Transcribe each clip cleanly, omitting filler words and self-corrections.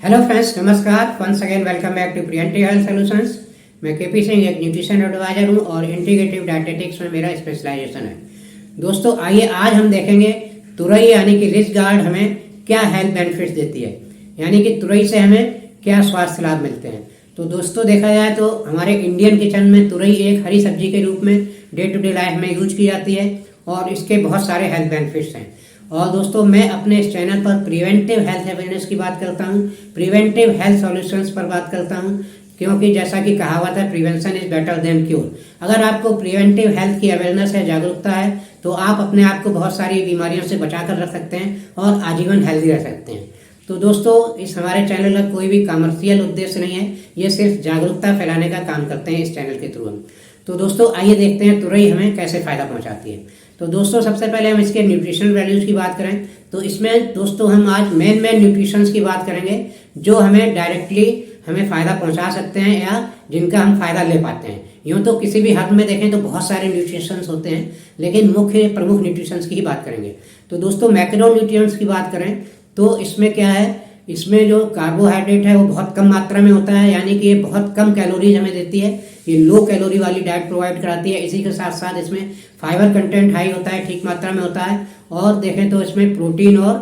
Hello friends, नमस्कार। Once again welcome back to preventive health solutions. मैं KP Singh, एक nutrition adviser हूँ और इंटीग्रेटिव डायटेटिक्स में मेरा स्पेशलाइजेशन है। दोस्तों आइए आज हम देखेंगे तुरई यानी कि रिच गार्ड हमें क्या हेल्थ बेनिफिट्स देती है, यानी कि तुरई से हमें क्या स्वास्थ्य लाभ मिलते हैं। तो दोस्तों देखा जाए तो हमारे इंडियन किचन में तुरई एक हरी सब्जी के रूप में डे टू डे लाइफ में यूज की जाती है और इसके बहुत सारे हेल्थ बेनिफिट्स हैं। और दोस्तों मैं अपने इस चैनल पर प्रिवेंटिव हेल्थ अवेयरनेस की बात करता हूँ, प्रिवेंटिव हेल्थ सॉल्यूशंस पर बात करता हूँ, क्योंकि जैसा कि कहावत है prevention is better than cure. अगर आपको प्रिवेंटिव हेल्थ की अवेयरनेस है, जागरूकता है, तो आप अपने आप को बहुत सारी बीमारियों से बचा कर रख सकते हैं और आजीवन हेल्दी रह सकते हैं। तो दोस्तों इस हमारे चैनल का कोई भी कमर्शियल उद्देश्य नहीं है, ये सिर्फ जागरूकता फैलाने का काम करते हैं इस चैनल के थ्रू हम। तो दोस्तों आइए देखते हैं तुरई हमें कैसे फायदा पहुंचाती है। तो दोस्तों सबसे पहले हम इसके न्यूट्रिशनल वैल्यूज की बात करें तो इसमें दोस्तों हम आज मेन न्यूट्रिशंस की बात करेंगे जो हमें डायरेक्टली हमें फायदा पहुंचा सकते हैं या जिनका हम फायदा ले पाते हैं। यूँ तो किसी भी हद में देखें तो बहुत सारे न्यूट्रिशंस होते हैं, लेकिन मुख्य प्रमुख न्यूट्रिशंस की ही बात करेंगे। तो दोस्तों मैक्रो न्यूट्रिएंट्स की बात करें तो इसमें क्या है, इसमें जो कार्बोहाइड्रेट है वो बहुत कम मात्रा में होता है, यानी कि ये बहुत कम कैलोरीज हमें देती है, ये लो कैलोरी वाली डाइट प्रोवाइड कराती है। इसी के साथ साथ इसमें फाइबर कंटेंट हाई होता है, ठीक मात्रा में होता है, और देखें तो इसमें प्रोटीन और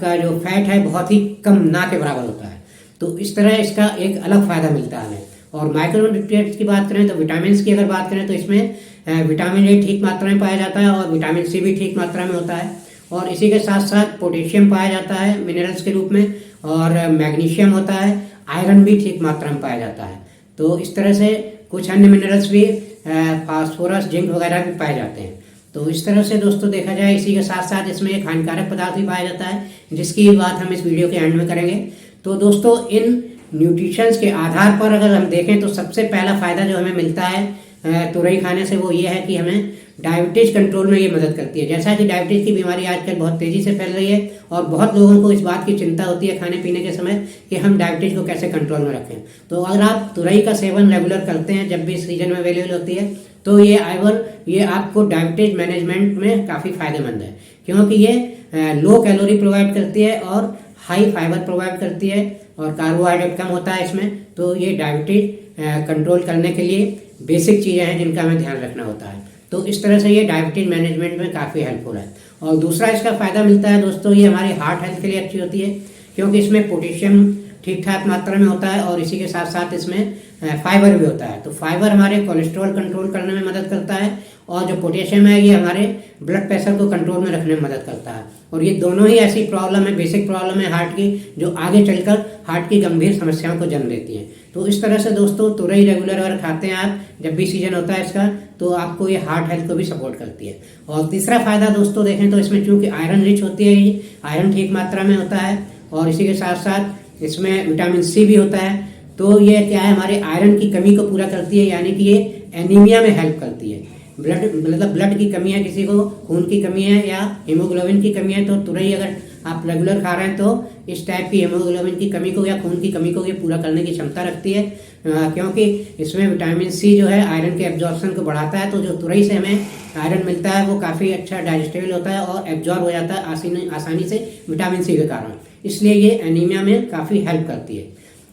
का जो फैट है बहुत ही कम, ना के बराबर होता है। तो इस तरह इसका एक अलग फायदा मिलता है हमें। और माइक्रो न्यूट्रिएंट्स की बात करें तो विटामिन की अगर बात करें तो इसमें विटामिन ए ठीक मात्रा में पाया जाता है और विटामिन सी भी ठीक मात्रा में होता है, और इसी के साथ साथ पोटेशियम पाया जाता है मिनरल्स के रूप में, और मैग्नीशियम होता है, आयरन भी ठीक मात्रा में पाया जाता है। तो इस तरह से कुछ अन्य मिनरल्स भी, फास्फोरस, जिंक वगैरह भी पाए जाते हैं। तो इस तरह से दोस्तों देखा जाए, इसी के साथ साथ इसमें एक हानिकारक पदार्थ भी पाया जाता है जिसकी बात हम इस वीडियो के एंड में करेंगे। तो दोस्तों इन न्यूट्रिशंस के आधार पर अगर हम देखें तो सबसे पहला फायदा जो हमें मिलता है तुरई खाने से वो ये है कि हमें डायबिटीज कंट्रोल में ये मदद करती है। जैसा कि डायबिटीज की बीमारी आजकल बहुत तेजी से फैल रही है और बहुत लोगों को इस बात की चिंता होती है खाने पीने के समय कि हम डायबिटीज को कैसे कंट्रोल में रखें। तो अगर आप तुरई का सेवन रेगुलर करते हैं, जब भी सीजन में अवेलेबल होती है, तो ये आपको डायबिटीज मैनेजमेंट में काफ़ी फायदेमंद है, क्योंकि ये लो कैलोरी प्रोवाइड करती है और हाई फाइबर प्रोवाइड करती है और कार्बोहाइड्रेट कम होता है इसमें। तो ये डायबिटीज कंट्रोल करने के लिए बेसिक चीज़ें हैं जिनका हमें ध्यान रखना होता है। तो इस तरह से ये डायबिटीज मैनेजमेंट में काफ़ी हेल्पफुल है। और दूसरा इसका फ़ायदा मिलता है दोस्तों, ये हमारी हार्ट हेल्थ के लिए अच्छी होती है, क्योंकि इसमें पोटेशियम ठीक ठाक मात्रा में होता है और इसी के साथ साथ इसमें फाइबर भी होता है। तो फाइबर हमारे कोलेस्ट्रॉल कंट्रोल करने में मदद करता है, और जो पोटेशियम है ये हमारे ब्लड प्रेशर को कंट्रोल में रखने में मदद करता है। और ये दोनों ही ऐसी प्रॉब्लम है, बेसिक प्रॉब्लम है हार्ट की, जो आगे चलकर हार्ट की गंभीर समस्याओं को जन्म देती है। तो इस तरह से दोस्तों तुरई रेगुलर अगर खाते हैं आप, जब भी सीजन होता है इसका, तो आपको ये हार्ट हेल्थ को भी सपोर्ट करती है। और तीसरा फायदा दोस्तों देखें तो इसमें चूंकि आयरन रिच होती है, ये आयरन ठीक मात्रा में होता है, और इसी के साथ साथ इसमें विटामिन सी भी होता है। तो ये क्या है, हमारे आयरन की कमी को पूरा करती है, यानी कि ये एनीमिया में हेल्प करती है। ब्लड की कमी है, किसी को खून की कमी है या हीमोग्लोबिन की कमी है, तो तुरई अगर आप रेगुलर खा रहे हैं तो इस टाइप की हीमोग्लोबिन की कमी को या खून की कमी को ये पूरा करने की क्षमता रखती है, क्योंकि इसमें विटामिन सी जो है आयरन के एब्जॉर्प्शन को बढ़ाता है। तो जो तुरई से हमें आयरन मिलता है वो काफ़ी अच्छा डाइजेस्टेबल होता है और एब्जॉर्ब हो जाता है आसानी से विटामिन सी के कारण, इसलिए ये एनीमिया में काफ़ी हेल्प करती है।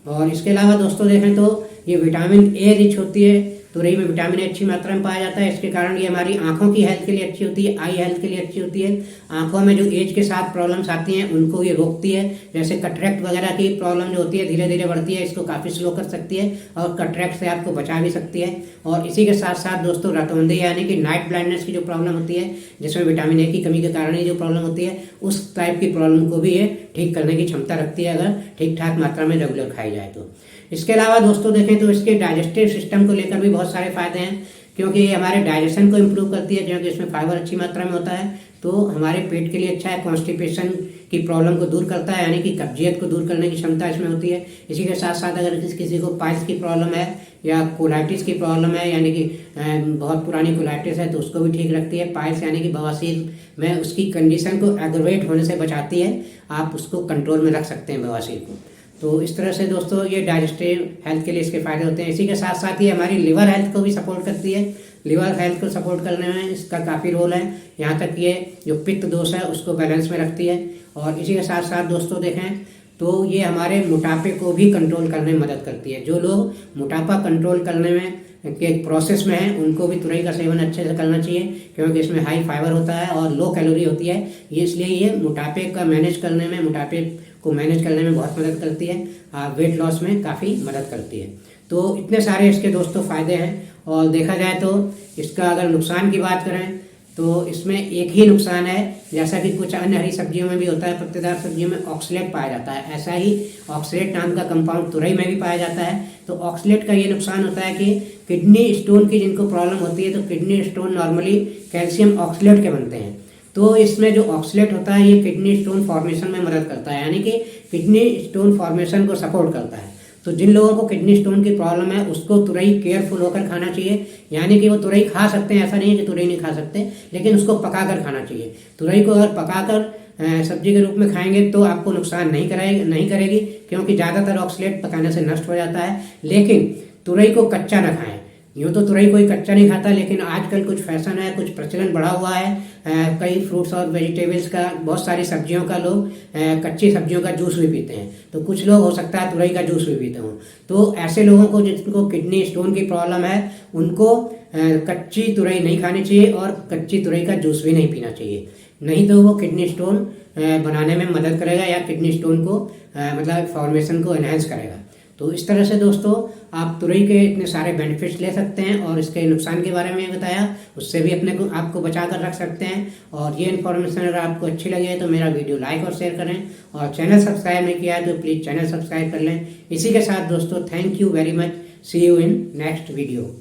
और इसके अलावा दोस्तों देखें तो ये विटामिन ए रिच होती है, तुरई में विटामिन ए अच्छी मात्रा में पाया जाता है। इसके कारण ये हमारी आंखों की हेल्थ के लिए अच्छी होती है, आई हेल्थ के लिए अच्छी होती है। आंखों में जो एज के साथ प्रॉब्लम्स आती हैं उनको ये रोकती है, जैसे कटरैक्ट वगैरह की प्रॉब्लम जो होती है धीरे धीरे बढ़ती है, इसको काफ़ी स्लो कर सकती है और कटरैक्ट से आपको बचा भी सकती है। और इसी के साथ साथ दोस्तों रतौंधी यानी कि नाइट ब्लाइंडनेस की जो प्रॉब्लम होती है, जिसमें विटामिन ए की कमी के कारण ही जो प्रॉब्लम होती है, उस टाइप की प्रॉब्लम को भी ये ठीक करने की क्षमता रखती है अगर ठीक ठाक मात्रा में रेगुलर खाई जाए तो। इसके अलावा दोस्तों देखें तो इसके डाइजेस्टिव सिस्टम को लेकर भी बहुत सारे फायदे हैं, क्योंकि ये हमारे डाइजेशन को इम्प्रूव करती है, क्योंकि इसमें फाइबर अच्छी मात्रा में होता है, तो हमारे पेट के लिए अच्छा है। कॉन्स्टिपेशन की प्रॉब्लम को दूर करता है, यानी कि कब्जियत को दूर करने की क्षमता इसमें होती है। इसी के साथ साथ अगर किसी को पाइल्स की प्रॉब्लम है या कोलाइटिस की प्रॉब्लम है, यानी कि बहुत पुरानी कोलाइटिस है, तो उसको भी ठीक रखती है। पाइल्स यानी कि बवासीर में उसकी कंडीशन को एग्रवेट होने से बचाती है, आप उसको कंट्रोल में रख सकते हैं बवासीर को। तो इस तरह से दोस्तों ये डाइजेस्टिव हेल्थ के लिए इसके फायदे होते हैं। इसी के साथ साथ ये हमारी लिवर हेल्थ को भी सपोर्ट करती है, लिवर हेल्थ को सपोर्ट करने में इसका काफ़ी रोल है। यहाँ तक ये जो पित्त दोष है उसको बैलेंस में रखती है। और इसी के साथ साथ दोस्तों देखें तो ये हमारे मोटापे को भी कंट्रोल करने में मदद करती है। जो लोग मोटापा कंट्रोल करने में के प्रोसेस में हैं उनको भी तुरई का सेवन अच्छे से करना चाहिए, क्योंकि इसमें हाई फाइबर होता है और लो कैलोरी होती है। ये इसलिए ये मोटापे को मैनेज करने में बहुत मदद करती है, वेट लॉस में काफ़ी मदद करती है। तो इतने सारे इसके दोस्तों फ़ायदे हैं। और देखा जाए तो इसका अगर नुकसान की बात करें तो इसमें एक ही नुकसान है, जैसा कि कुछ अन्य हरी सब्जियों में भी होता है, पत्तेदार सब्जियों में ऑक्सलेट पाया जाता है, ऐसा ही ऑक्सलेट नाम का कंपाउंड तुरई में भी पाया जाता है। तो ऑक्सलेट का ये नुकसान होता है कि किडनी स्टोन की जिनको प्रॉब्लम होती है, तो kidney stone normally calcium oxalate के बनते हैं। तो इसमें जो ऑक्सलेट होता है ये किडनी स्टोन फॉर्मेशन में मदद करता है, यानी कि किडनी स्टोन फॉर्मेशन को सपोर्ट करता है। तो जिन लोगों को किडनी स्टोन की प्रॉब्लम है उसको तुरई केयरफुल होकर खाना चाहिए, यानी कि वो तुरई खा सकते हैं, ऐसा नहीं है कि तुरई नहीं खा सकते, लेकिन उसको पकाकर खाना चाहिए। तुरई को अगर पकाकर सब्जी के रूप में खाएंगे तो आपको नुकसान नहीं करेगी, क्योंकि ज़्यादातर ऑक्सलेट पकाने से नष्ट हो जाता है। लेकिन तुरई को कच्चा न खाएं। यूँ तो तुरई कोई कच्चा नहीं खाता, लेकिन आजकल कुछ फैशन है, कुछ प्रचलन बढ़ा हुआ है। कई फ्रूट्स और वेजिटेबल्स का, बहुत सारी सब्जियों का लोग कच्ची सब्जियों का जूस भी पीते हैं। तो कुछ लोग हो सकता है तुरई का जूस भी पीते हों। तो ऐसे लोगों को जिनको किडनी स्टोन की प्रॉब्लम है उनको कच्ची तुरई नहीं खानी चाहिए और कच्ची तुरई का जूस भी नहीं पीना चाहिए, नहीं तो वो किडनी स्टोन बनाने में मदद करेगा या किडनी स्टोन को मतलब फॉर्मेशन को एनहेंस करेगा। तो इस तरह से दोस्तों आप तुरई के इतने सारे बेनिफिट्स ले सकते हैं, और इसके नुकसान के बारे में बताया, उससे भी आपको बचा कर रख सकते हैं। और ये इन्फॉर्मेशन अगर आपको अच्छी लगी है तो मेरा वीडियो लाइक और शेयर करें, और चैनल सब्सक्राइब नहीं किया है तो प्लीज़ चैनल सब्सक्राइब कर लें। इसी के साथ दोस्तों thank you very much, see you in next video.